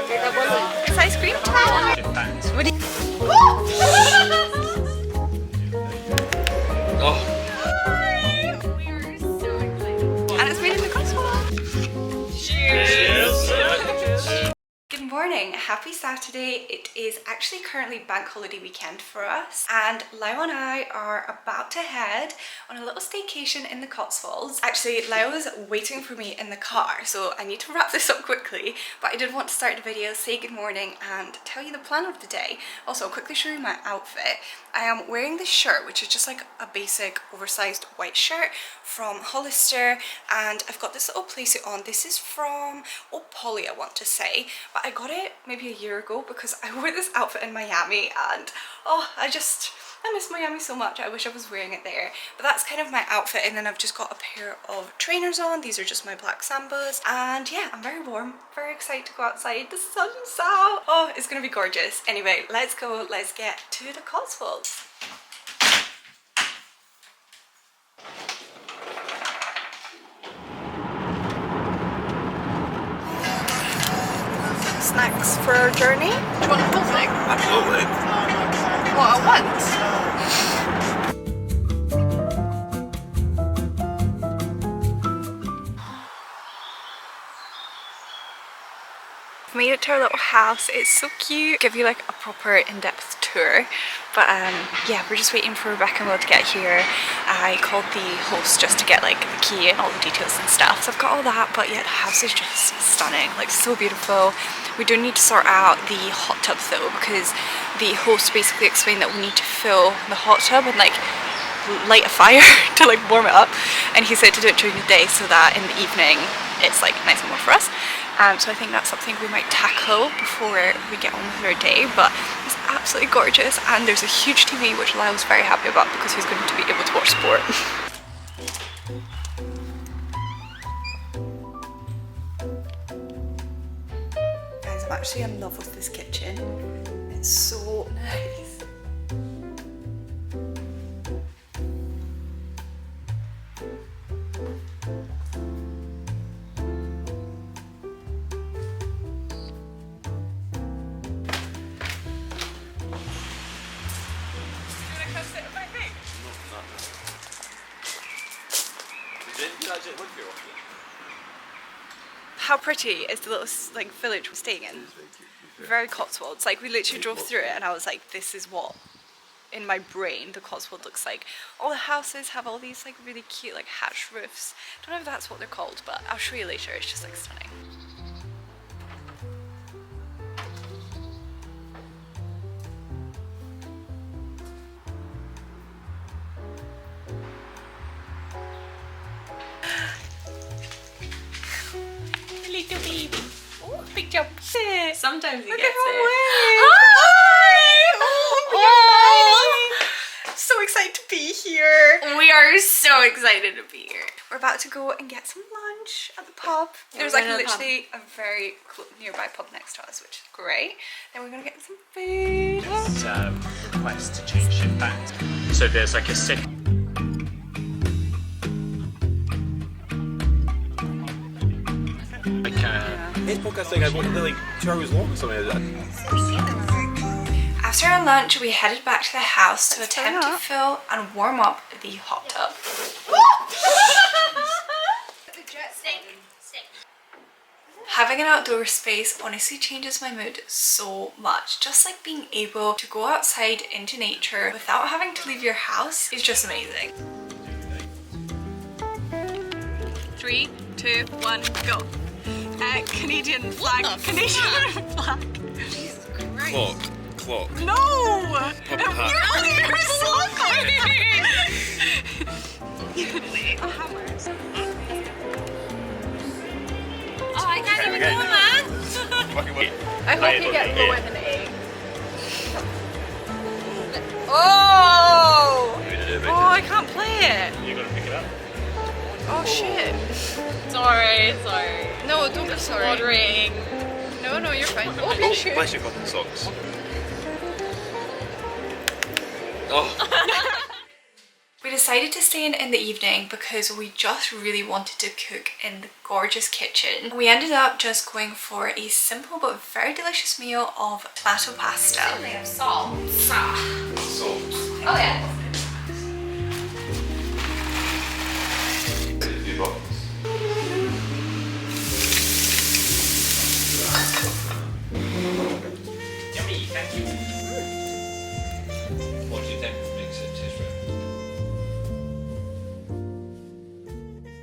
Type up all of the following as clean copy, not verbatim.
It's ice cream time. What do you... Oh. We are so excited. And it's made in the Cotswolds. Cheers. Good morning, happy Saturday. It is actually currently bank holiday weekend for us, and Lau and I are about to head on a little staycation in the Cotswolds. Actually, Lau was waiting for me in the car, so I need to wrap this up quickly, but I did want to start the video, say good morning and tell you the plan of the day. Also, I'll quickly show you my outfit. I am wearing this shirt, which is just like a basic oversized white shirt from Hollister, and I've got this little playsuit on. This is from Polly, I want to say, but I got it maybe a year ago because I wore this outfit in Miami, and oh, I miss Miami so much. I wish I was wearing it there. But that's kind of my outfit, and then I've just got a pair of trainers on. These are just my black Sambas, and yeah, I'm very warm, very excited to go outside. The sun's out. Oh, it's gonna be gorgeous. Anyway, let's go, let's get to the Cotswolds. Snacks for our journey. Do you want a full thing? Absolutely. What, at once? Made it to our little house. It's so cute. Give you like a proper in-depth tour, but yeah, we're just waiting for Rebecca and Will to get here. I called the host just to get like the key and all the details and stuff, so I've got all that. But yeah, the house is just stunning, like so beautiful. We do need to sort out the hot tub though, because the host basically explained that we need to fill the hot tub and like light a fire to like warm it up, and he said to do it during the day so that in the evening it's like nice and warm for us. So I think that's something we might tackle before we get on with our day, but it's absolutely gorgeous, and there's a huge TV which Lyle's very happy about because he's going to be able to watch sport. Guys, I'm actually in love with this kitchen. It's so nice. How pretty is the little like village we're staying in? Very Cotswolds. Like we literally drove through it and I was like, this is what in my brain the Cotswold looks like. All the houses have all these like really cute like hatch roofs. I don't know if that's what they're called, but I'll show you later. It's just like stunning. Little baby. Oh, big jump. Sometimes he Look gets at her it. wave. Hi! Oh, so excited to be here. We are so excited to be here. We're about to go and get some lunch at the pub. There's We're like going to the pub. literally a very nearby pub next to us, which is great. Then we're gonna get some food. Just request to change shift back. So there's like a set. This podcast thing, I wanted like 2 hours long or something like that. After our lunch, we headed back to the house to attempt to fill and warm up the hot tub. Having an outdoor space honestly changes my mood so much. Just like being able to go outside into nature without having to leave your house is just amazing. 3, 2, 1, go. Canadian flag. Canadian flag. Clock. No! You're so funny! A hammer. Oh, I can't even know, man. I hope you get lower than 8. Oh! Oh, I can't play it. You gotta pick it up. Oh shit. Sorry. No, don't be sorry. Moderating. No, you're fine. Oh, be sure. Bless your cotton socks. Oh. We decided to stay in the evening because we just really wanted to cook in the gorgeous kitchen. We ended up just going for a simple but very delicious meal of tomato pasta. They have salt. Salt. Oh yeah. Yummy, thank you. What do you think makes it taste right?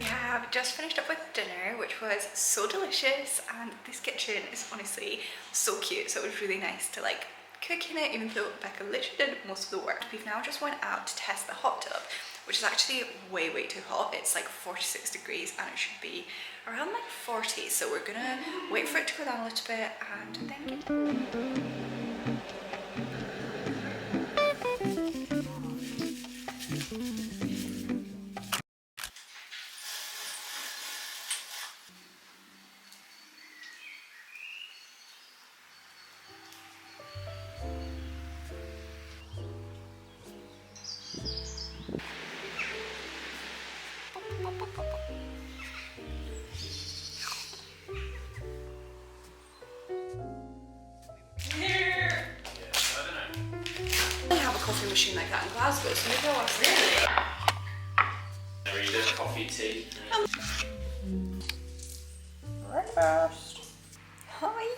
We have just finished up with dinner, which was so delicious, and this kitchen is honestly so cute, so it was really nice to like cook in it, even though Becca literally did most of the work. We've now just went out to test the hot tub, which is actually way too hot. It's like 46 degrees and it should be around like 40, so we're gonna wait for it to go down a little bit and then get coffee machine like that in Glasgow, so maybe I'll ask Irida, coffee, tea. breakfast. Hi.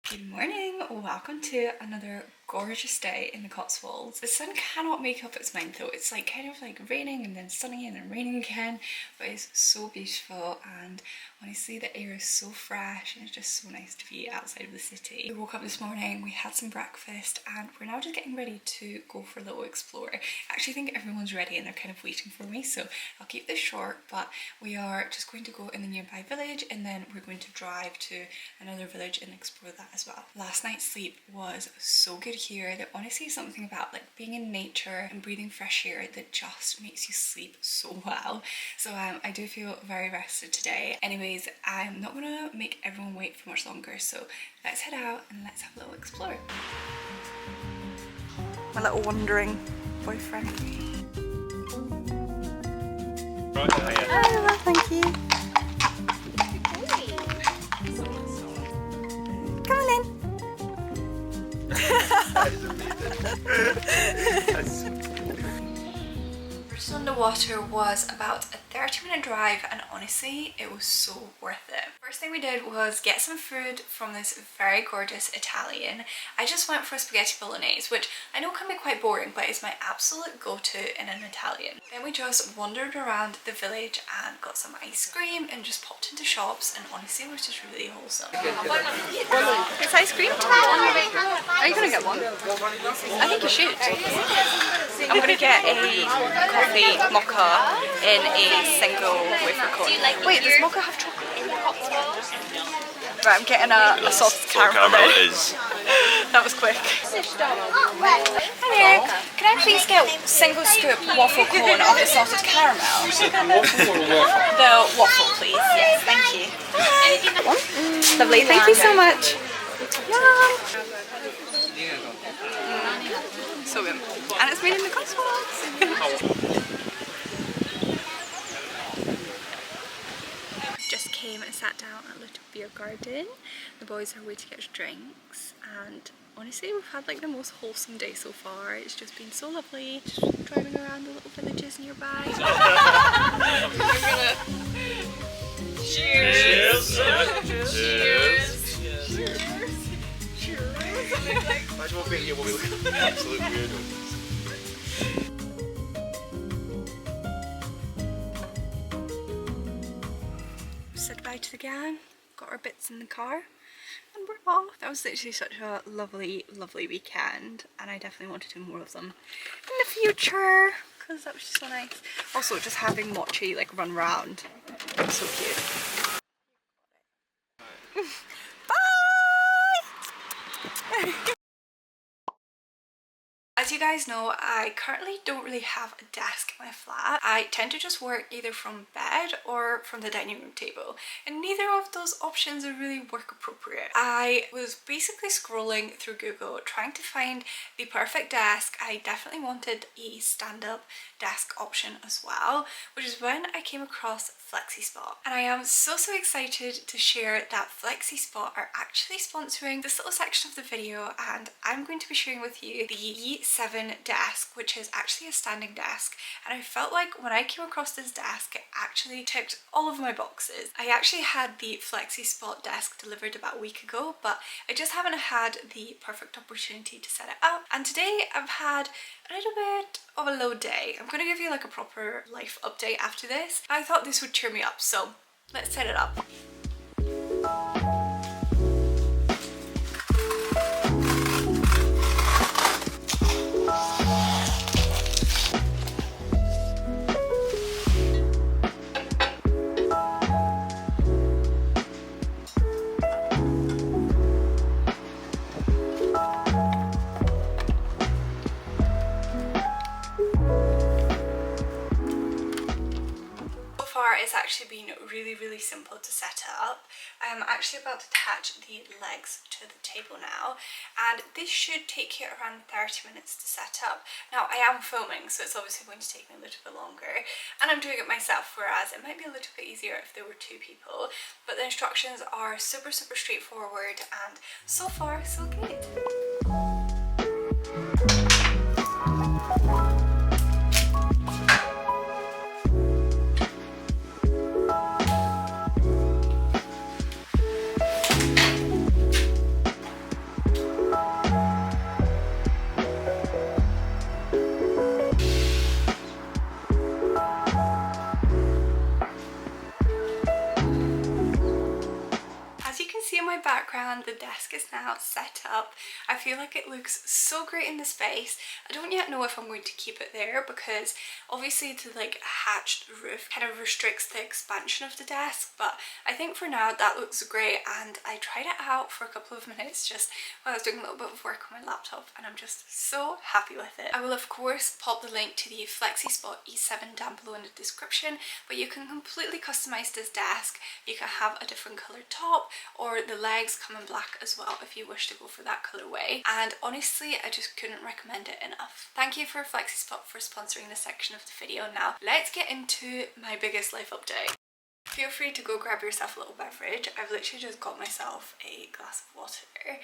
Good morning, welcome to another gorgeous day in the Cotswolds. The sun cannot make up its mind though. It's like kind of like raining and then sunny and then raining again, but it's so beautiful, and honestly the air is so fresh and it's just so nice to be outside of the city. We woke up this morning, we had some breakfast, and we're now just getting ready to go for a little explore. I actually think everyone's ready and they're kind of waiting for me, so I'll keep this short, but we are just going to go in the nearby village and then we're going to drive to another village and explore that as well. Last night's sleep was so good here. There honestly is something about like being in nature and breathing fresh air that just makes you sleep so well. So I do feel very rested today. Anyways, I'm not gonna make everyone wait for much longer, so let's head out and let's have a little explore. My little wandering boyfriend. Right, hiya. Oh, well, thank you. Come on in. First underwater was about a 30-minute drive, and honestly it was so worth it. First thing we did was get some food from this very gorgeous Italian. I just went for a spaghetti bolognese, which I know can be quite boring, but is my absolute go-to in an Italian. Then we just wandered around the village and got some ice cream and just popped into shops, and honestly it was just really wholesome. It's ice cream time! Are you gonna get one? I think you should. I'm gonna get a coffee mocha in a single wafer cone. Wait, does mocha have chocolate? Right, I'm getting a salted caramel. That was quick. Hi there, can I please get a single scoop waffle cone of the salted caramel? You said waffle or waffle? The waffle, please. Yes, thank you. Lovely, thank you so much. Yum. So good. And it's made in the Cotswolds. Just came and sat down at a little beer garden. The boys are away to get drinks, and honestly we've had like the most wholesome day so far. It's just been so lovely, just driving around the little villages nearby. Cheers! Cheers! Cheers! Imagine what being here will be looking absolute weirdos. Said goodbye to the gang, got our bits in the car, and we're off. That was literally such a lovely weekend, and I definitely want to do more of them in the future because that was just so nice. Also just having Mochi like run around, so cute. Bye! As As you guys know, I currently don't really have a desk in my flat. I tend to just work either from bed or from the dining room table, and neither of those options are really work appropriate. I was basically scrolling through Google trying to find the perfect desk. I definitely wanted a stand-up desk option as well, which is when I came across Flexispot. And I am so excited to share that Flexispot are actually sponsoring this little section of the video, and I'm going to be sharing with you the E7 desk, which is actually a standing desk. And I felt like when I came across this desk, it actually ticked all of my boxes. I actually had the Flexispot desk delivered about a week ago, but I just haven't had the perfect opportunity to set it up. And today I've had a little bit of a low day. I'm going to give you like a proper life update after this. I thought this would cheer me up, so let's set it up. It's actually been really simple to set up. I'm actually about to attach the legs to the table now, and this should take you around 30 minutes to set up. Now I am filming, so it's obviously going to take me a little bit longer, and I'm doing it myself, whereas it might be a little bit easier if there were two people. But the instructions are super straightforward, and so far so good. Background, the desk is now set up. I feel like it looks so great in the space. I don't yet know if I'm going to keep it there, because obviously the like hatched roof kind of restricts the expansion of the desk, but I think for now that looks great. And I tried it out for a couple of minutes just while I was doing a little bit of work on my laptop, and I'm just so happy with it. I will of course pop the link to the Flexispot E7 down below in the description, but you can completely customize this desk. You can have a different color top, or the legs come in black as well if you wish to go for that colorway. And honestly, I just couldn't recommend it enough. Thank you for Flexispot for sponsoring this section of the video. Now let's get into my biggest life update. Feel free to go grab yourself a little beverage. I've literally just got myself a glass of water,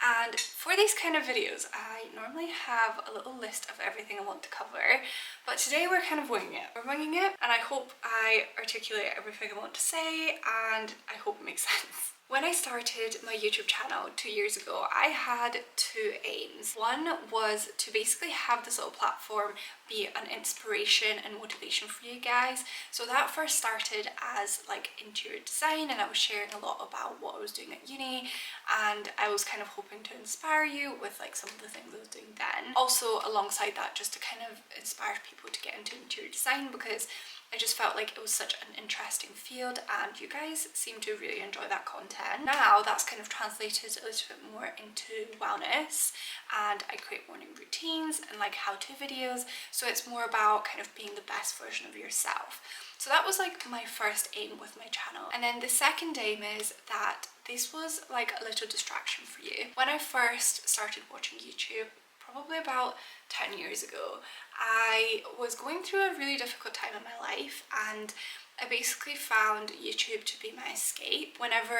and for these kind of videos I normally have a little list of everything I want to cover, but today we're kind of winging it. We're winging it, and I hope I articulate everything I want to say, and I hope it makes sense. When I started my YouTube channel 2 years ago, I had two aims. One was to basically have this little platform be an inspiration and motivation for you guys. So that first started as like interior design, and I was sharing a lot about what I was doing at uni, and I was kind of hoping to inspire you with like some of the things I was doing then. Also alongside that, just to kind of inspire people to get into interior design, because I just felt like it was such an interesting field and you guys seem to really enjoy that content. Now that's kind of translated a little bit more into wellness, and I create morning routines and like how-to videos, so it's more about kind of being the best version of yourself. So that was like my first aim with my channel. And then the second aim is that this was like a little distraction for you. When I first started watching YouTube, probably about 10 years ago, I was going through a really difficult time in my life, and I basically found YouTube to be my escape. Whenever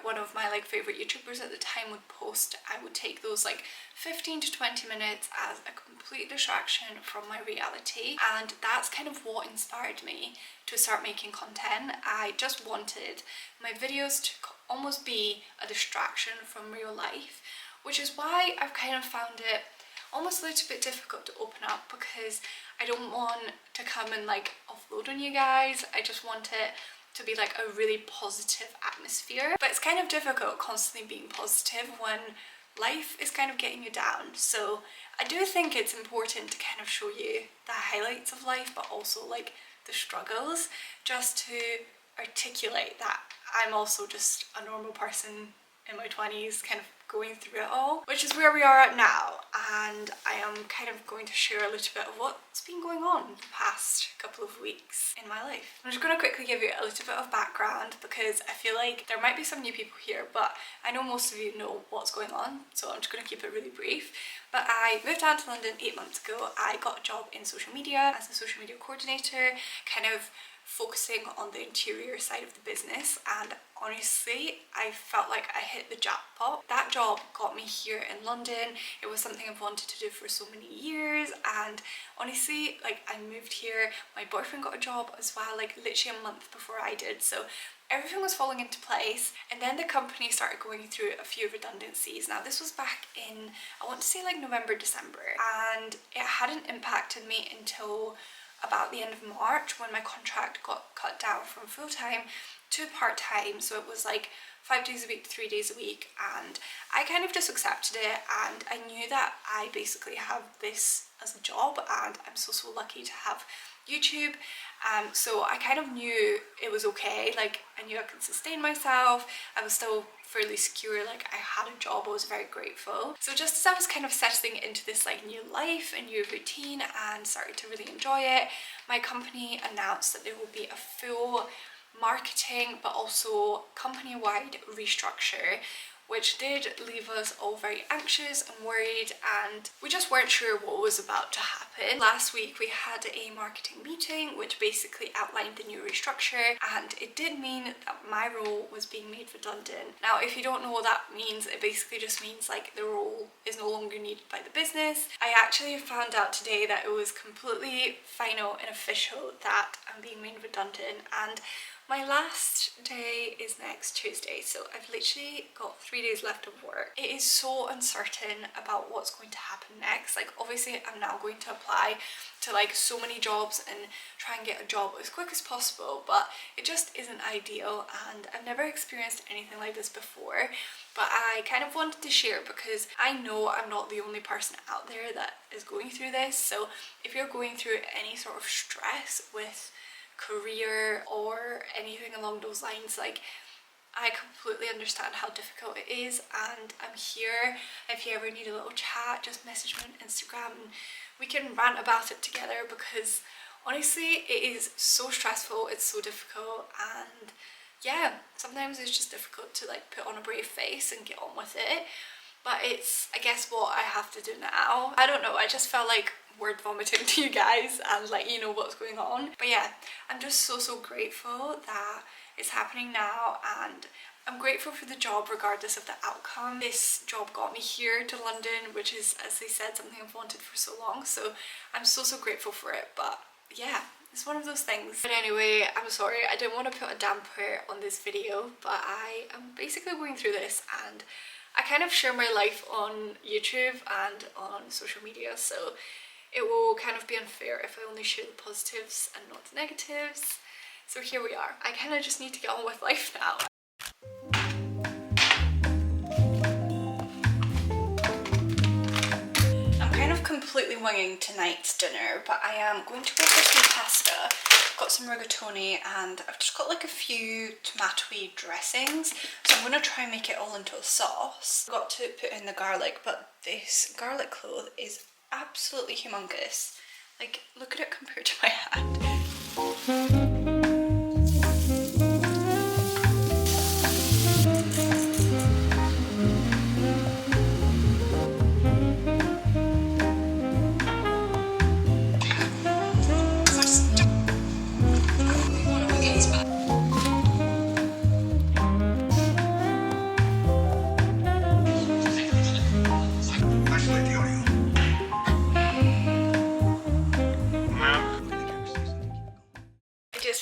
one of my like favorite YouTubers at the time would post, I would take those like 15 to 20 minutes as a complete distraction from my reality, and that's kind of what inspired me to start making content. I just wanted my videos to almost be a distraction from real life, which is why I've kind of found it almost a little bit difficult to open up, because I don't want to come and like offload on you guys. I just want it to be like a really positive atmosphere, but it's kind of difficult constantly being positive when life is kind of getting you down. So I do think it's important to kind of show you the highlights of life, but also like the struggles, just to articulate that I'm also just a normal person in my 20s, kind of going through it all, which is where we are at now. And I am kind of going to share a little bit of what's been going on the past couple of weeks in my life. I'm just going to quickly give you a little bit of background because I feel like there might be some new people here, but I know most of you know what's going on, so I'm just going to keep it really brief. But I moved down to London 8 months ago. I got a job in social media as a social media coordinator, kind of focusing on the interior side of the business, and honestly I felt like I hit the jackpot. That job got me here in London. It was something I've wanted to do for so many years, and honestly, like, I moved here, my boyfriend got a job as well, like literally a month before I did, so everything was falling into place. And then the company started going through a few redundancies. Now this was back in, I want to say like November, December, and it hadn't impacted me until about the end of March when my contract got cut down from full-time to part-time. So it was like 5 days a week, 3 days a week, and I kind of just accepted it, and I knew that I basically have this as a job, and I'm so lucky to have YouTube. So I kind of knew it was okay, like I knew I could sustain myself. I was still fairly secure, like I had a job, I was very grateful. So just as I was kind of settling into this like new life, a new routine, and started to really enjoy it, my company announced that there will be a full marketing but also company-wide restructure, which did leave us all very anxious and worried, and we just weren't sure what was about to happen. Last week we had a marketing meeting which basically outlined the new restructure, and it did mean that my role was being made redundant. Now if you don't know what that means, it basically just means like the role is no longer needed by the business. I actually found out today that it was completely final and official that I'm being made redundant, and my last day is next Tuesday, so I've literally got 3 days left of work. It is so uncertain about what's going to happen next. Like obviously I'm now going to apply to like so many jobs and try and get a job as quick as possible, but it just isn't ideal, and I've never experienced anything like this before. But I kind of wanted to share because I know I'm not the only person out there that is going through this. So if you're going through any sort of stress with career or anything along those lines, like I completely understand how difficult it is, and I'm here if you ever need a little chat. Just message me on Instagram and we can rant about it together, because honestly it is so stressful, it's so difficult, and yeah, sometimes it's just difficult to like put on a brave face and get on with it. But it's, I guess, what I have to do now. I don't know, I just felt like word vomiting to you guys and let you know what's going on. But yeah, I'm just so grateful that it's happening now, and I'm grateful for the job regardless of the outcome. This job got me here to London, which is, as I said, something I've wanted for so long, so I'm so grateful for it. But yeah, it's one of those things. But anyway, I'm sorry, I didn't want to put a damper on this video, but I am basically going through this, and I kind of share my life on YouTube and on social media, so it will kind of be unfair if I only share the positives and not the negatives. So here we are. I kind of just need to get on with life now. I'm kind of completely winging tonight's dinner, but I am going to go for some pasta. I've got some rigatoni, and I've just got like a few tomatoey dressings, so I'm going to try and make it all into a sauce. I've got to put in the garlic, but this garlic clove is absolutely humongous. Like, look at it compared to my hand.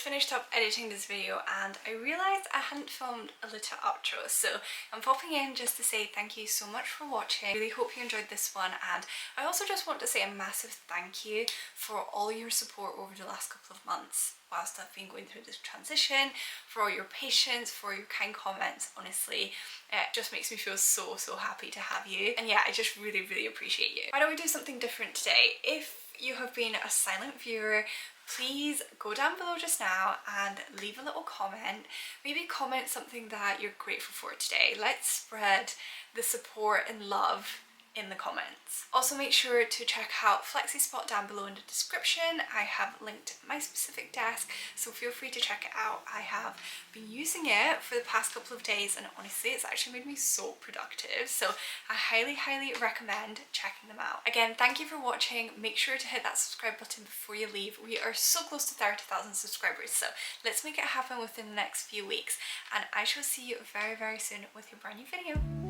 Finished up editing this video, and I realized I hadn't filmed a little outro, so I'm popping in just to say thank you so much for watching. I really hope you enjoyed this one, and I also just want to say a massive thank you for all your support over the last couple of months whilst I've been going through this transition, for all your patience, for your kind comments. Honestly, it just makes me feel so happy to have you, and yeah, I just really appreciate you. Why don't we do something different today? If you have been a silent viewer, please go down below just now and leave a little comment. Maybe comment something that you're grateful for today. Let's spread the support and love in the comments. Also make sure to check out Flexispot down below in the description. I have linked my specific desk, so feel free to check it out. I have been using it for the past couple of days and honestly it's actually made me so productive, so I highly recommend checking them out. Again, thank you for watching. Make sure to hit that subscribe button before you leave. We are so close to 30,000 subscribers, so let's make it happen within the next few weeks, and I shall see you very soon with a brand new video.